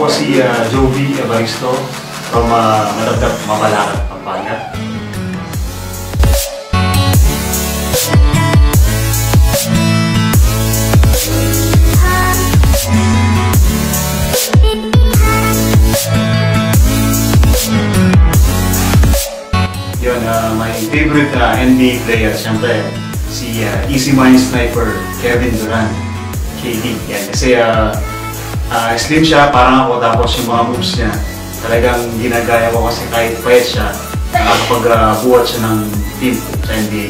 Ako si Joby Evaristo from Malagdag, Mabalacat, Pampanga. Yun, my favorite NBA player, siyempre, si Easy Mind Sniper Kevin Durant, KD. Yan, kasi slim siya, parang ako, tapos yung mga moves niya, talagang ginagaya ko kasi kahit payat siya, nakakapag-buhat siya ng team sa NBA.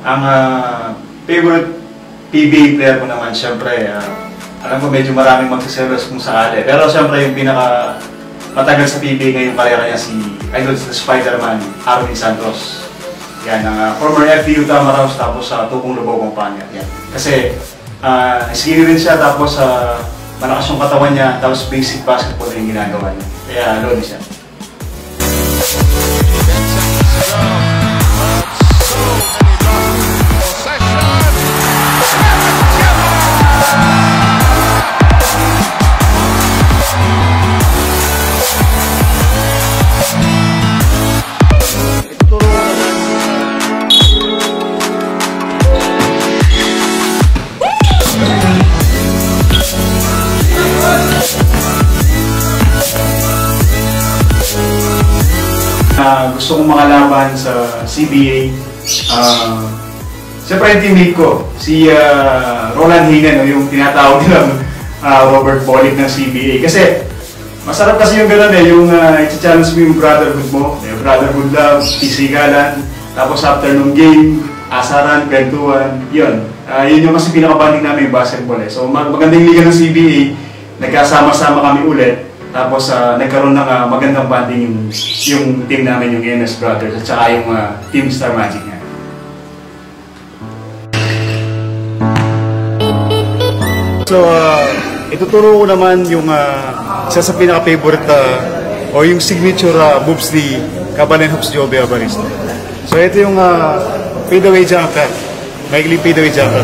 Ang favorite PBA player ko naman, syempre, alam ko medyo maraming magsaselos kung sakali. Pero syempre yung pinaka matagal sa PBA ngayong karera niya si Idol sa Spider-Man, Arwin Santos. Yan, ang former FDU Tamaraos, tapos sa Tukong Lubao, Pampanga. Yan. Kasi skinny rin siya, tapos malakas yung katawan niya, tapos basic basketball yung ginagawa niya. Kaya lodi siya. Gusto kong makalaban sa CBA. Siyempre yung teammate ko, si Roland Hinan, yung tinatawag nilang Robert Bolick ng CBA. Kasi masarap kasi yung gano'n yung i-challenge mo yung brotherhood mo, yung brotherhood love, pisigalan, tapos after nung game, asaran, kwentuhan, yun. Yun yung kasi pinaka-banding namin yung basketball. So magandang liga ng CBA, nagkasama-sama kami ulit. Tapos nagkaroon ng magandang banding yung team namin, yung NS Brothers, at saka yung Team Star Magic niya. So, ituturo ko naman yung isa sa pinaka-favorite o yung signature moves ni Kabanen Hoops Joby Evaristo. So, ito yung fadeaway jumper. Maikling fadeaway jumper.